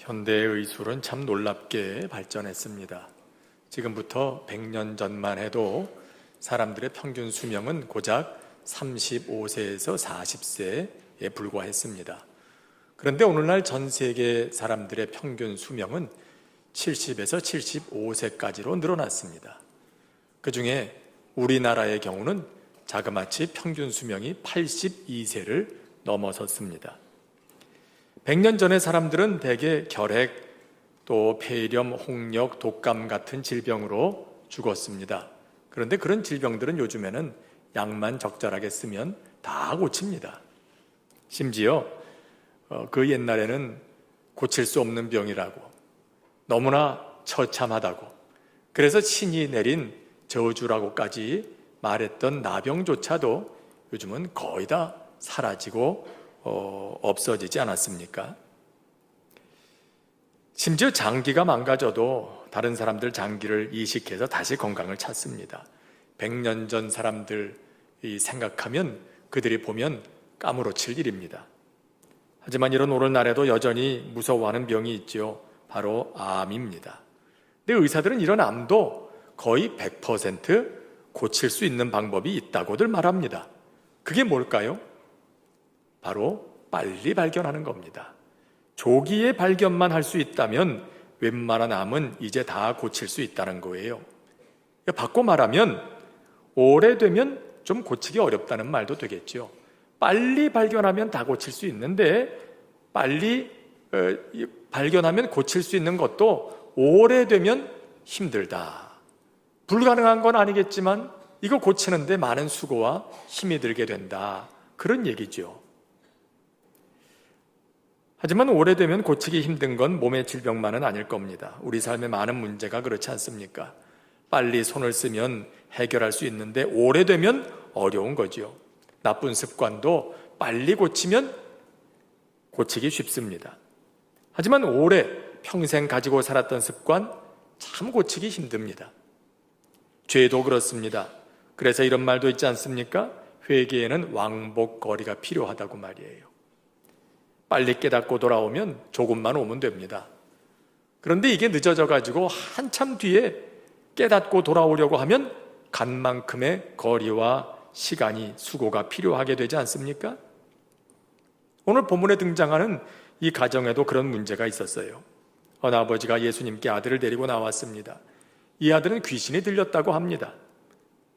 현대의 의술은 참 놀랍게 발전했습니다. 지금부터 100년 전만 해도 사람들의 평균 수명은 고작 35세에서 40세에 불과했습니다. 그런데 오늘날 전 세계 사람들의 평균 수명은 70에서 75세까지로 늘어났습니다. 그 중에 우리나라의 경우는 자그마치 평균 수명이 82세를 넘어섰습니다. 100년 전의 사람들은 대개 결핵, 또 폐렴, 홍역, 독감 같은 질병으로 죽었습니다. 그런데 그런 질병들은 요즘에는 약만 적절하게 쓰면 다 고칩니다. 심지어 그 옛날에는 고칠 수 없는 병이라고, 너무나 처참하다고, 그래서 신이 내린 저주라고까지 말했던 나병조차도 요즘은 거의 다 사라지고 없어지지 않았습니까? 심지어 장기가 망가져도 다른 사람들 장기를 이식해서 다시 건강을 찾습니다. 100년 전 사람들이 생각하면 그들이 보면 까무러칠 일입니다. 하지만 이런 오늘날에도 여전히 무서워하는 병이 있죠. 바로 암입니다. 근데 의사들은 이런 암도 거의 100% 고칠 수 있는 방법이 있다고들 말합니다. 그게 뭘까요? 바로 빨리 발견하는 겁니다. 조기에 발견만 할 수 있다면 웬만한 암은 이제 다 고칠 수 있다는 거예요. 바꿔 말하면 오래되면 좀 고치기 어렵다는 말도 되겠죠. 빨리 발견하면 다 고칠 수 있는데 빨리 발견하면 고칠 수 있는 것도 오래되면 힘들다. 불가능한 건 아니겠지만 이거 고치는데 많은 수고와 힘이 들게 된다. 그런 얘기죠. 하지만 오래되면 고치기 힘든 건 몸의 질병만은 아닐 겁니다. 우리 삶의 많은 문제가 그렇지 않습니까? 빨리 손을 쓰면 해결할 수 있는데 오래되면 어려운 거죠. 나쁜 습관도 빨리 고치면 고치기 쉽습니다. 하지만 평생 가지고 살았던 습관 참 고치기 힘듭니다. 죄도 그렇습니다. 그래서 이런 말도 있지 않습니까? 회개에는 왕복거리가 필요하다고 말이에요. 빨리 깨닫고 돌아오면 조금만 오면 됩니다. 그런데 이게 늦어져 가지고 한참 뒤에 깨닫고 돌아오려고 하면 간만큼의 거리와 시간이, 수고가 필요하게 되지 않습니까? 오늘 본문에 등장하는 이 가정에도 그런 문제가 있었어요. 어느 아버지가 예수님께 아들을 데리고 나왔습니다. 이 아들은 귀신이 들렸다고 합니다.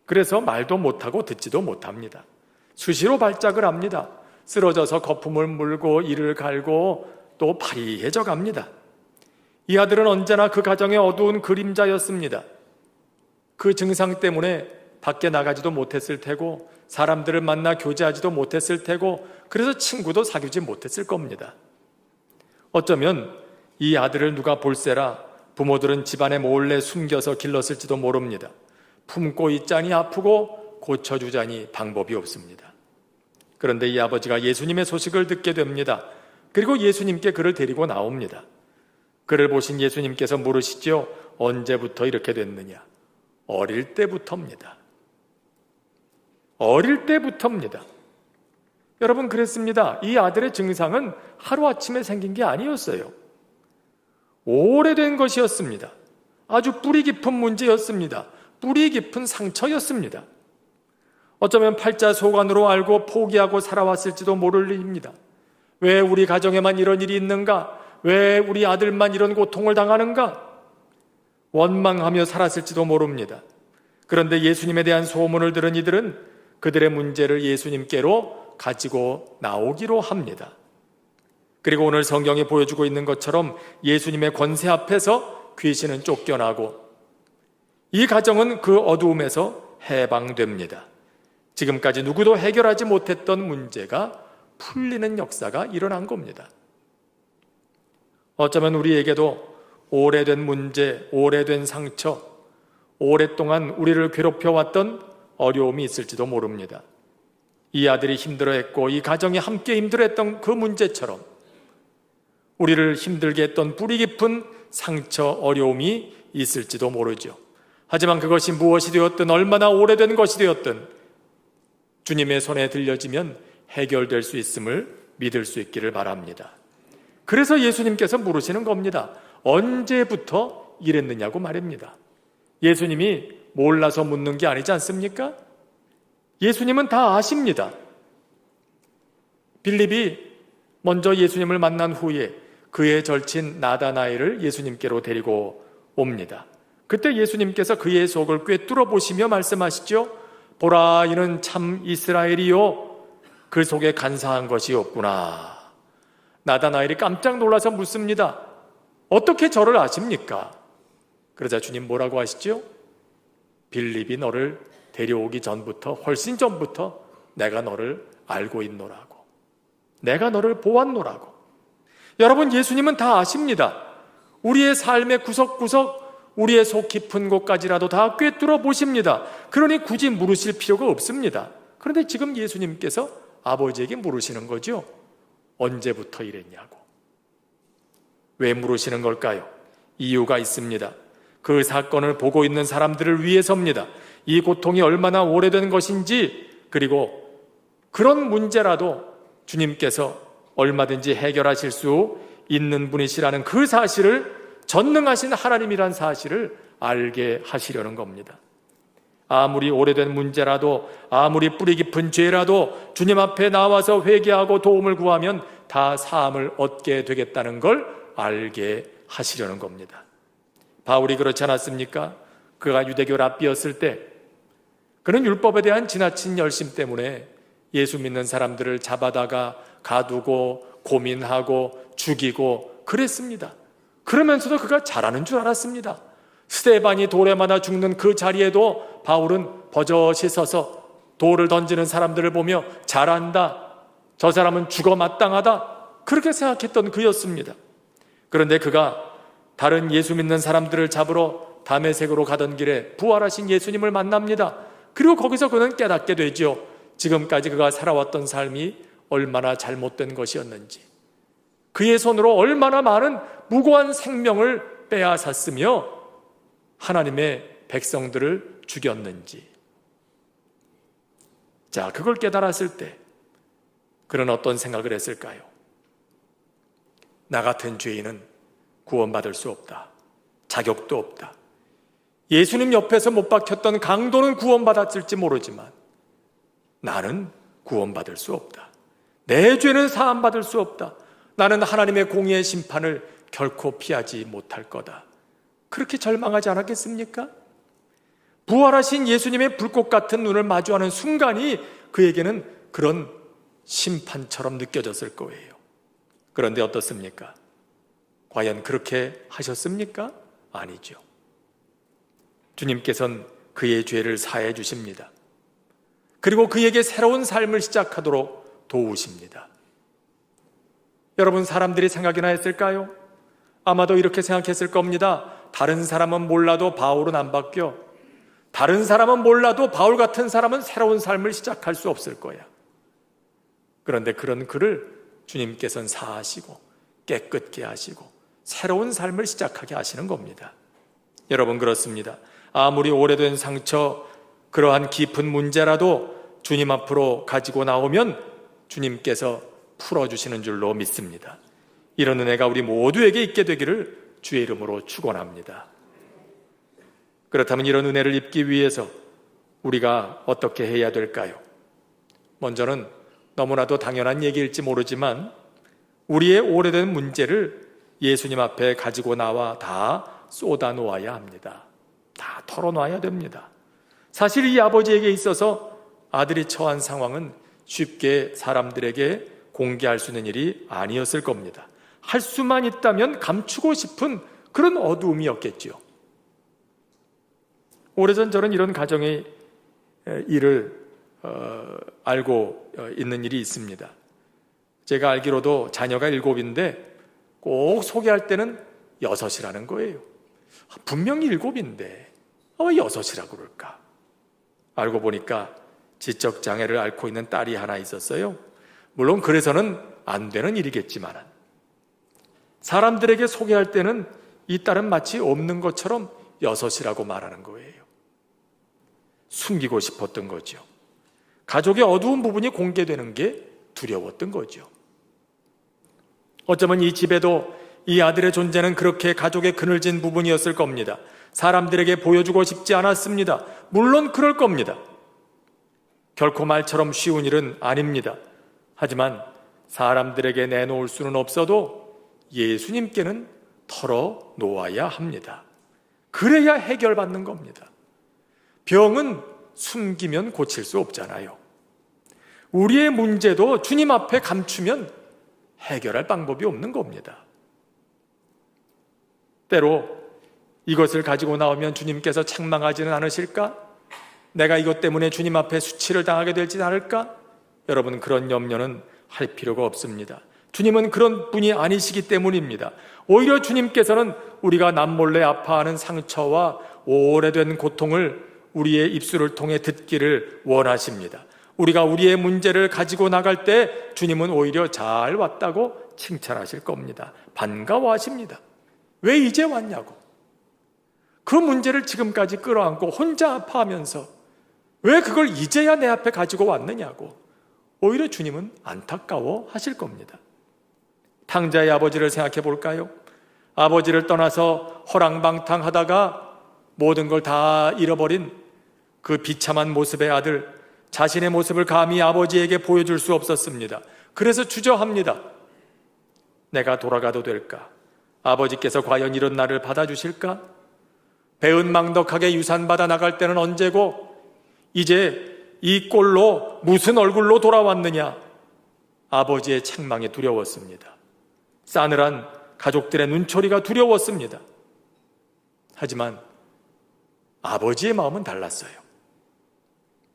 그래서 말도 못하고 듣지도 못합니다. 수시로 발작을 합니다. 쓰러져서 거품을 물고 이를 갈고 또 파리해져 갑니다. 이 아들은 언제나 그 가정의 어두운 그림자였습니다. 그 증상 때문에 밖에 나가지도 못했을 테고 사람들을 만나 교제하지도 못했을 테고 그래서 친구도 사귀지 못했을 겁니다. 어쩌면 이 아들을 누가 볼세라 부모들은 집안에 몰래 숨겨서 길렀을지도 모릅니다. 품고 있자니 아프고 고쳐주자니 방법이 없습니다. 그런데 이 아버지가 예수님의 소식을 듣게 됩니다. 그리고 예수님께 그를 데리고 나옵니다. 그를 보신 예수님께서 물으시죠. 언제부터 이렇게 됐느냐? 어릴 때부터입니다. 어릴 때부터입니다. 여러분, 그랬습니다. 이 아들의 증상은 하루아침에 생긴 게 아니었어요. 오래된 것이었습니다. 아주 뿌리 깊은 문제였습니다. 뿌리 깊은 상처였습니다. 어쩌면 팔자 소관으로 알고 포기하고 살아왔을지도 모를 일입니다. 왜 우리 가정에만 이런 일이 있는가? 왜 우리 아들만 이런 고통을 당하는가? 원망하며 살았을지도 모릅니다. 그런데 예수님에 대한 소문을 들은 이들은 그들의 문제를 예수님께로 가지고 나오기로 합니다. 그리고 오늘 성경이 보여주고 있는 것처럼 예수님의 권세 앞에서 귀신은 쫓겨나고 이 가정은 그 어두움에서 해방됩니다. 지금까지 누구도 해결하지 못했던 문제가 풀리는 역사가 일어난 겁니다. 어쩌면 우리에게도 오래된 문제, 오래된 상처, 오랫동안 우리를 괴롭혀왔던 어려움이 있을지도 모릅니다. 이 아들이 힘들어했고 이 가정이 함께 힘들어했던 그 문제처럼 우리를 힘들게 했던 뿌리 깊은 상처, 어려움이 있을지도 모르죠. 하지만 그것이 무엇이 되었든 얼마나 오래된 것이 되었든 주님의 손에 들려지면 해결될 수 있음을 믿을 수 있기를 바랍니다. 그래서 예수님께서 물으시는 겁니다. 언제부터 이랬느냐고 말입니다. 예수님이 몰라서 묻는 게 아니지 않습니까? 예수님은 다 아십니다. 빌립이 먼저 예수님을 만난 후에 그의 절친 나다나엘을 예수님께로 데리고 옵니다. 그때 예수님께서 그의 속을 꿰뚫어 보시며 말씀하시죠. 보라, 이는 참 이스라엘이요, 그 속에 간사한 것이 없구나. 나다나엘이 깜짝 놀라서 묻습니다. 어떻게 저를 아십니까? 그러자 주님 뭐라고 하시죠? 빌립이 너를 데려오기 전부터, 훨씬 전부터 내가 너를 알고 있노라고. 내가 너를 보았노라고. 여러분, 예수님은 다 아십니다. 우리의 삶의 구석구석, 우리의 속 깊은 곳까지라도 다 꿰뚫어 보십니다. 그러니 굳이 물으실 필요가 없습니다. 그런데 지금 예수님께서 아버지에게 물으시는 거죠. 언제부터 이랬냐고. 왜 물으시는 걸까요? 이유가 있습니다. 그 사건을 보고 있는 사람들을 위해서입니다. 이 고통이 얼마나 오래된 것인지, 그리고 그런 문제라도 주님께서 얼마든지 해결하실 수 있는 분이시라는 그 사실을, 전능하신 하나님이란 사실을 알게 하시려는 겁니다. 아무리 오래된 문제라도, 아무리 뿌리 깊은 죄라도 주님 앞에 나와서 회개하고 도움을 구하면 다 사함을 얻게 되겠다는 걸 알게 하시려는 겁니다. 바울이 그렇지 않았습니까? 그가 유대교 랍비였을 때 그는 율법에 대한 지나친 열심 때문에 예수 믿는 사람들을 잡아다가 가두고 고민하고 죽이고 그랬습니다. 그러면서도 그가 잘하는 줄 알았습니다. 스데반이 돌에 맞아 죽는 그 자리에도 바울은 버젓이 서서 돌을 던지는 사람들을 보며 잘한다, 저 사람은 죽어 마땅하다, 그렇게 생각했던 그였습니다. 그런데 그가 다른 예수 믿는 사람들을 잡으러 다메섹으로 가던 길에 부활하신 예수님을 만납니다. 그리고 거기서 그는 깨닫게 되죠. 지금까지 그가 살아왔던 삶이 얼마나 잘못된 것이었는지, 그의 손으로 얼마나 많은 무고한 생명을 빼앗았으며 하나님의 백성들을 죽였는지. 자, 그걸 깨달았을 때 그는 어떤 생각을 했을까요? 나 같은 죄인은 구원받을 수 없다. 자격도 없다. 예수님 옆에서 못 박혔던 강도는 구원받았을지 모르지만 나는 구원받을 수 없다. 내 죄는 사함받을 수 없다. 나는 하나님의 공의의 심판을 결코 피하지 못할 거다. 그렇게 절망하지 않았겠습니까? 부활하신 예수님의 불꽃 같은 눈을 마주하는 순간이 그에게는 그런 심판처럼 느껴졌을 거예요. 그런데 어떻습니까? 과연 그렇게 하셨습니까? 아니죠. 주님께서는 그의 죄를 사해 주십니다. 그리고 그에게 새로운 삶을 시작하도록 도우십니다. 여러분, 사람들이 생각이나 했을까요? 아마도 이렇게 생각했을 겁니다. 다른 사람은 몰라도 바울은 안 바뀌어. 다른 사람은 몰라도 바울 같은 사람은 새로운 삶을 시작할 수 없을 거야. 그런데 그런 그를 주님께서는 사하시고 깨끗게 하시고 새로운 삶을 시작하게 하시는 겁니다. 여러분, 그렇습니다. 아무리 오래된 상처, 그러한 깊은 문제라도 주님 앞으로 가지고 나오면 주님께서 풀어주시는 줄로 믿습니다. 이런 은혜가 우리 모두에게 있게 되기를 주의 이름으로 축원합니다. 그렇다면 이런 은혜를 입기 위해서 우리가 어떻게 해야 될까요? 먼저는 너무나도 당연한 얘기일지 모르지만 우리의 오래된 문제를 예수님 앞에 가지고 나와 다 쏟아 놓아야 합니다. 다 털어놔야 됩니다. 사실 이 아버지에게 있어서 아들이 처한 상황은 쉽게 사람들에게 공개할 수 있는 일이 아니었을 겁니다. 할 수만 있다면 감추고 싶은 그런 어두움이었겠지요. 오래전 저는 이런 가정의 일을 알고 있는 일이 있습니다. 제가 알기로도 자녀가 7인데 꼭 소개할 때는 6이라는 거예요. 분명히 7인데 왜 6이라고 그럴까? 알고 보니까 지적장애를 앓고 있는 딸이 하나 있었어요. 물론 그래서는 안 되는 일이겠지만 사람들에게 소개할 때는 이 딸은 마치 없는 것처럼 6이라고 말하는 거예요. 숨기고 싶었던 거죠. 가족의 어두운 부분이 공개되는 게 두려웠던 거죠. 어쩌면 이 집에도 이 아들의 존재는 그렇게 가족의 그늘진 부분이었을 겁니다. 사람들에게 보여주고 싶지 않았습니다. 물론 그럴 겁니다. 결코 말처럼 쉬운 일은 아닙니다. 하지만 사람들에게 내놓을 수는 없어도 예수님께는 털어놓아야 합니다. 그래야 해결받는 겁니다. 병은 숨기면 고칠 수 없잖아요. 우리의 문제도 주님 앞에 감추면 해결할 방법이 없는 겁니다. 때로 이것을 가지고 나오면 주님께서 책망하지는 않으실까? 내가 이것 때문에 주님 앞에 수치를 당하게 될지 않을까? 여러분, 그런 염려는 할 필요가 없습니다. 주님은 그런 분이 아니시기 때문입니다. 오히려 주님께서는 우리가 남몰래 아파하는 상처와 오래된 고통을 우리의 입술을 통해 듣기를 원하십니다. 우리가 우리의 문제를 가지고 나갈 때 주님은 오히려 잘 왔다고 칭찬하실 겁니다. 반가워하십니다. 왜 이제 왔냐고. 그 문제를 지금까지 끌어안고 혼자 아파하면서 왜 그걸 이제야 내 앞에 가지고 왔느냐고. 오히려 주님은 안타까워 하실 겁니다. 탕자의 아버지를 생각해 볼까요? 아버지를 떠나서 허랑방탕하다가 모든 걸 다 잃어버린 그 비참한 모습의 아들, 자신의 모습을 감히 아버지에게 보여줄 수 없었습니다. 그래서 주저합니다. 내가 돌아가도 될까? 아버지께서 과연 이런 나를 받아주실까? 배은망덕하게 유산받아 나갈 때는 언제고 이제 이 꼴로 무슨 얼굴로 돌아왔느냐? 아버지의 책망이 두려웠습니다. 싸늘한 가족들의 눈초리가 두려웠습니다. 하지만 아버지의 마음은 달랐어요.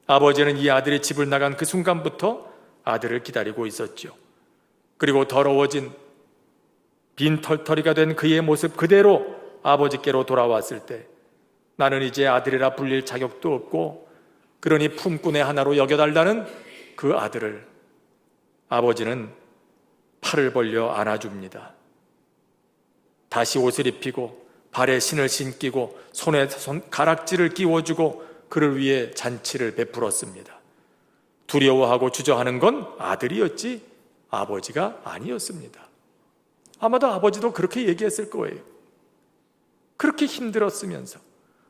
아버지는 이 아들이 집을 나간 그 순간부터 아들을 기다리고 있었죠. 그리고 더러워진 빈털터리가 된 그의 모습 그대로 아버지께로 돌아왔을 때 나는 이제 아들이라 불릴 자격도 없고 그러니 품꾼의 하나로 여겨달라는 그 아들을 아버지는 팔을 벌려 안아줍니다. 다시 옷을 입히고 발에 신을 신기고 손에 가락지를 끼워주고 그를 위해 잔치를 베풀었습니다. 두려워하고 주저하는 건 아들이었지 아버지가 아니었습니다. 아마도 아버지도 그렇게 얘기했을 거예요. 그렇게 힘들었으면서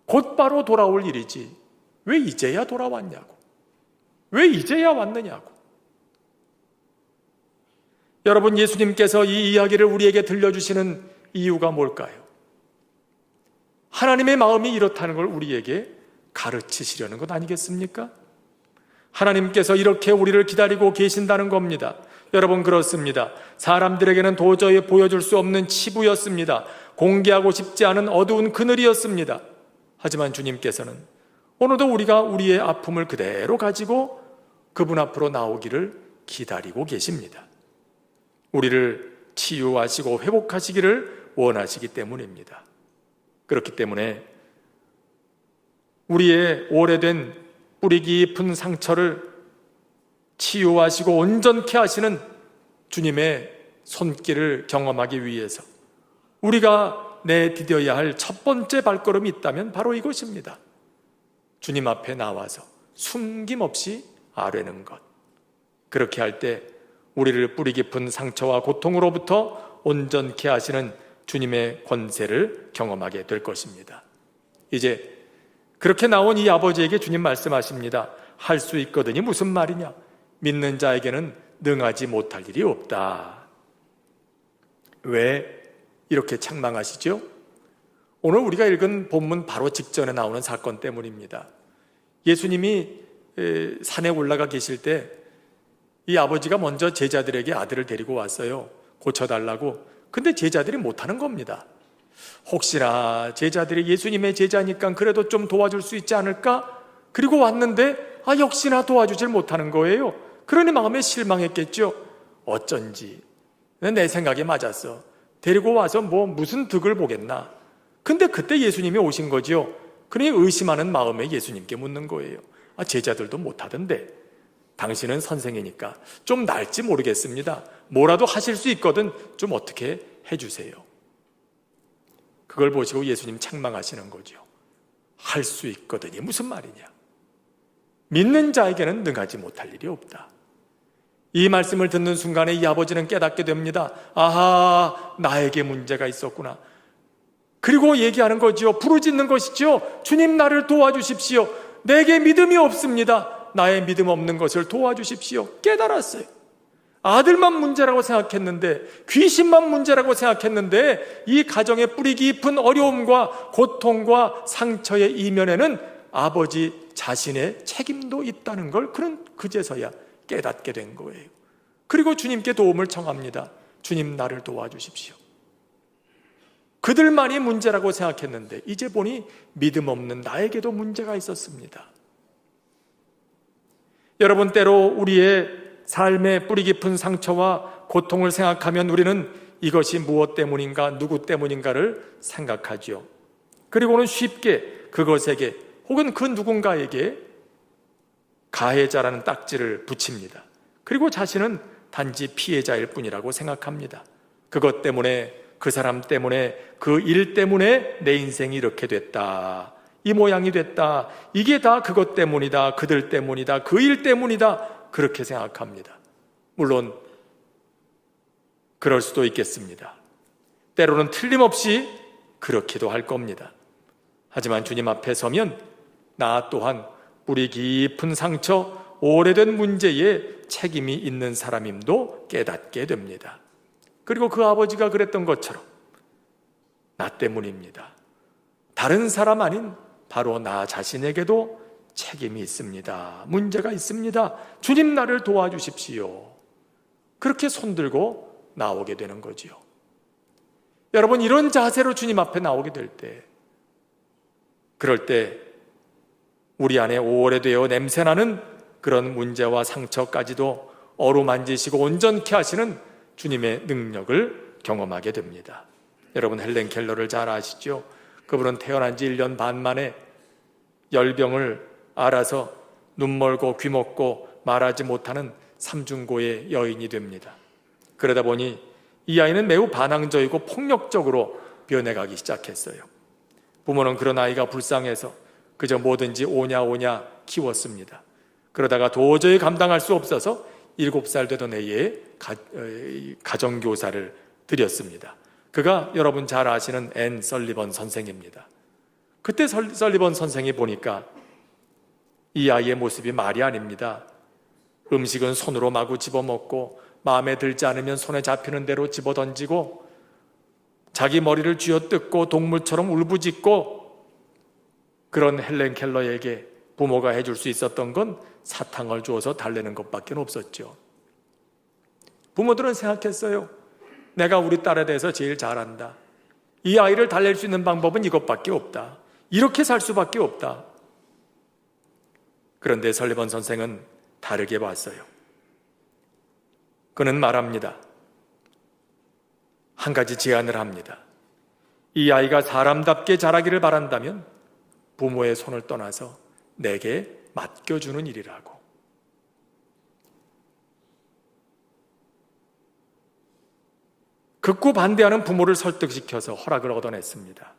곧바로 돌아올 일이지 왜 이제야 돌아왔냐고. 왜 이제야 왔느냐고. 여러분, 예수님께서 이 이야기를 우리에게 들려주시는 이유가 뭘까요? 하나님의 마음이 이렇다는 걸 우리에게 가르치시려는 것 아니겠습니까? 하나님께서 이렇게 우리를 기다리고 계신다는 겁니다. 여러분, 그렇습니다. 사람들에게는 도저히 보여줄 수 없는 치부였습니다. 공개하고 싶지 않은 어두운 그늘이었습니다. 하지만 주님께서는 오늘도 우리가 우리의 아픔을 그대로 가지고 그분 앞으로 나오기를 기다리고 계십니다. 우리를 치유하시고 회복하시기를 원하시기 때문입니다. 그렇기 때문에 우리의 오래된 뿌리 깊은 상처를 치유하시고 온전케 하시는 주님의 손길을 경험하기 위해서 우리가 내디뎌야 할 첫 번째 발걸음이 있다면 바로 이것입니다. 주님 앞에 나와서 숨김없이 아뢰는 것. 그렇게 할 때 우리를 뿌리 깊은 상처와 고통으로부터 온전케 하시는 주님의 권세를 경험하게 될 것입니다. 이제 그렇게 나온 이 아버지에게 주님 말씀하십니다. 할 수 있거든이 무슨 말이냐? 믿는 자에게는 능하지 못할 일이 없다. 왜 이렇게 책망하시죠? 오늘 우리가 읽은 본문 바로 직전에 나오는 사건 때문입니다. 예수님이 산에 올라가 계실 때 이 아버지가 먼저 제자들에게 아들을 데리고 왔어요. 고쳐달라고. 근데 제자들이 못하는 겁니다. 혹시나 제자들이 예수님의 제자니까 그래도 좀 도와줄 수 있지 않을까? 그리고 왔는데 역시나 도와주질 못하는 거예요. 그러니 마음에 실망했겠죠. 어쩐지 내 생각에 맞았어. 데리고 와서 무슨 득을 보겠나. 근데 그때 예수님이 오신 거지요. 그러니 의심하는 마음에 예수님께 묻는 거예요. 제자들도 못하던데 당신은 선생이니까 좀 나을지 모르겠습니다. 뭐라도 하실 수 있거든 좀 어떻게 해주세요. 그걸 보시고 예수님 책망하시는 거죠. 할 수 있거든이 무슨 말이냐. 믿는 자에게는 능하지 못할 일이 없다. 이 말씀을 듣는 순간에 이 아버지는 깨닫게 됩니다. 아하, 나에게 문제가 있었구나. 그리고 얘기하는 거지요. 부르짖는 것이지요. 주님, 나를 도와주십시오. 내게 믿음이 없습니다. 나의 믿음 없는 것을 도와주십시오. 깨달았어요. 아들만 문제라고 생각했는데, 귀신만 문제라고 생각했는데, 이 가정의 뿌리 깊은 어려움과 고통과 상처의 이면에는 아버지 자신의 책임도 있다는 걸 그는 그제서야 깨닫게 된 거예요. 그리고 주님께 도움을 청합니다. 주님, 나를 도와주십시오. 그들만이 문제라고 생각했는데 이제 보니 믿음 없는 나에게도 문제가 있었습니다. 여러분, 때로 우리의 삶의 뿌리 깊은 상처와 고통을 생각하면 우리는 이것이 무엇 때문인가, 누구 때문인가를 생각하지요. 그리고는 쉽게 그것에게 혹은 그 누군가에게 가해자라는 딱지를 붙입니다. 그리고 자신은 단지 피해자일 뿐이라고 생각합니다. 그것 때문에, 그 사람 때문에, 그 일 때문에 내 인생이 이렇게 됐다, 이 모양이 됐다, 이게 다 그것 때문이다, 그들 때문이다, 그 일 때문이다, 그렇게 생각합니다. 물론 그럴 수도 있겠습니다. 때로는 틀림없이 그렇기도 할 겁니다. 하지만 주님 앞에 서면 나 또한 뿌리 깊은 상처, 오래된 문제에 책임이 있는 사람임도 깨닫게 됩니다. 그리고 그 아버지가 그랬던 것처럼 나 때문입니다. 다른 사람 아닌 바로 나 자신에게도 책임이 있습니다. 문제가 있습니다. 주님, 나를 도와주십시오. 그렇게 손들고 나오게 되는 거지요. 여러분, 이런 자세로 주님 앞에 나오게 될 때, 그럴 때 우리 안에 오래되어 냄새나는 그런 문제와 상처까지도 어루만지시고 온전케 하시는 주님의 능력을 경험하게 됩니다. 여러분, 헬렌 켈러를 잘 아시죠? 그분은 태어난 지 1년 반 만에 열병을 앓아서 눈 멀고 귀 먹고 말하지 못하는 삼중고의 여인이 됩니다. 그러다 보니 이 아이는 매우 반항적이고 폭력적으로 변해가기 시작했어요. 부모는 그런 아이가 불쌍해서 그저 뭐든지 오냐 키웠습니다. 그러다가 도저히 감당할 수 없어서 7살 되던 해에 가정교사를 드렸습니다. 그가 여러분 잘 아시는 앤 설리번 선생입니다. 그때 설리번 선생이 보니까 이 아이의 모습이 말이 아닙니다. 음식은 손으로 마구 집어먹고 마음에 들지 않으면 손에 잡히는 대로 집어던지고 자기 머리를 쥐어뜯고 동물처럼 울부짖고, 그런 헬렌 켈러에게 부모가 해줄 수 있었던 건 사탕을 주어서 달래는 것밖에 없었죠. 부모들은 생각했어요. 내가 우리 딸에 대해서 제일 잘한다. 이 아이를 달랠 수 있는 방법은 이것밖에 없다. 이렇게 살 수밖에 없다. 그런데 설리번 선생은 다르게 봤어요. 그는 말합니다. 한 가지 제안을 합니다. 이 아이가 사람답게 자라기를 바란다면 부모의 손을 떠나서 내게 맡겨주는 일이라고. 극구 반대하는 부모를 설득시켜서 허락을 얻어냈습니다.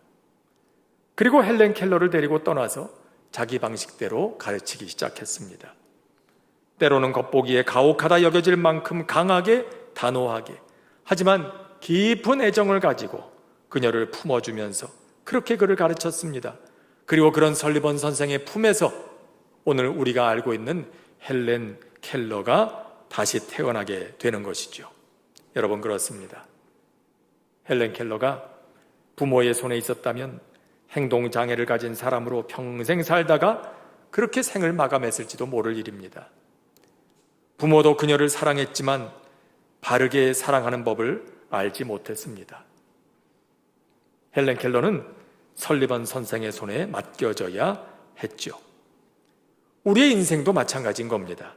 그리고 헬렌 켈러를 데리고 떠나서 자기 방식대로 가르치기 시작했습니다. 때로는 겉보기에 가혹하다 여겨질 만큼 강하게, 단호하게, 하지만 깊은 애정을 가지고 그녀를 품어주면서 그렇게 그를 가르쳤습니다. 그리고 그런 설리번 선생의 품에서 오늘 우리가 알고 있는 헬렌 켈러가 다시 태어나게 되는 것이죠. 여러분, 그렇습니다. 헬렌 켈러가 부모의 손에 있었다면 행동장애를 가진 사람으로 평생 살다가 그렇게 생을 마감했을지도 모를 일입니다. 부모도 그녀를 사랑했지만 바르게 사랑하는 법을 알지 못했습니다. 헬렌 켈러는 설리번 선생의 손에 맡겨져야 했죠. 우리의 인생도 마찬가지인 겁니다.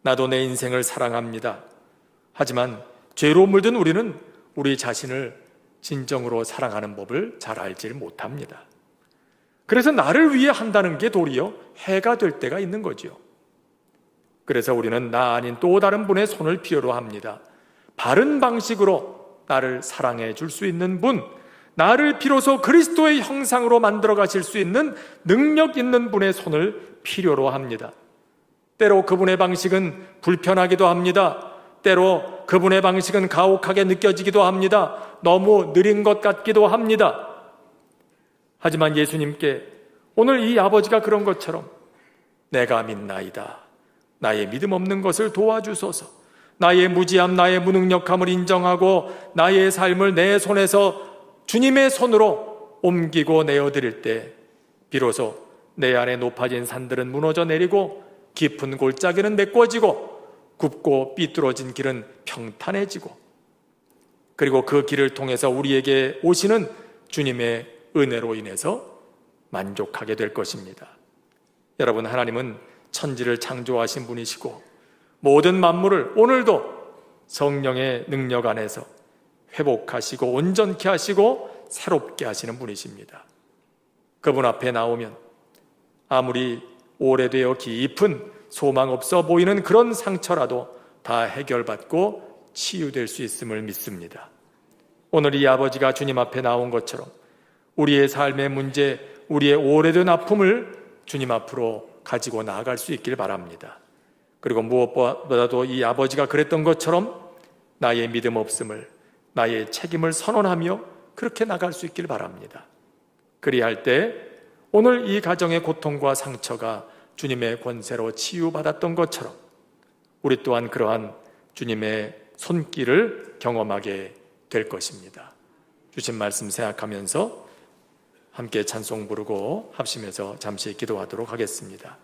나도 내 인생을 사랑합니다. 하지만 죄로 물든 우리는 우리 자신을 진정으로 사랑하는 법을 잘 알지 못합니다. 그래서 나를 위해 한다는 게 도리어 해가 될 때가 있는 거죠. 그래서 우리는 나 아닌 또 다른 분의 손을 필요로 합니다. 바른 방식으로 나를 사랑해 줄 수 있는 분, 나를 비로소 그리스도의 형상으로 만들어 가실 수 있는 능력 있는 분의 손을 필요로 합니다. 때로 그분의 방식은 불편하기도 합니다. 때로 그분의 방식은 가혹하게 느껴지기도 합니다. 너무 느린 것 같기도 합니다. 하지만 예수님께 오늘 이 아버지가 그런 것처럼 내가 믿나이다. 나의 믿음 없는 것을 도와주소서. 나의 무지함, 나의 무능력함을 인정하고 나의 삶을 내 손에서 주님의 손으로 옮기고 내어드릴 때 비로소 내 안에 높아진 산들은 무너져 내리고 깊은 골짜기는 메꿔지고 굽고 삐뚤어진 길은 평탄해지고 그리고 그 길을 통해서 우리에게 오시는 주님의 은혜로 인해서 만족하게 될 것입니다. 여러분, 하나님은 천지를 창조하신 분이시고 모든 만물을 오늘도 성령의 능력 안에서 회복하시고 온전케 하시고 새롭게 하시는 분이십니다. 그분 앞에 나오면 아무리 오래되어 깊은 소망 없어 보이는 그런 상처라도 다 해결받고 치유될 수 있음을 믿습니다. 오늘 이 아버지가 주님 앞에 나온 것처럼 우리의 삶의 문제, 우리의 오래된 아픔을 주님 앞으로 가지고 나아갈 수 있길 바랍니다. 그리고 무엇보다도 이 아버지가 그랬던 것처럼 나의 믿음 없음을, 나의 책임을 선언하며 그렇게 나갈 수 있길 바랍니다. 그리할 때 오늘 이 가정의 고통과 상처가 주님의 권세로 치유받았던 것처럼 우리 또한 그러한 주님의 손길을 경험하게 될 것입니다. 주신 말씀 생각하면서 함께 찬송 부르고 합심해서 잠시 기도하도록 하겠습니다.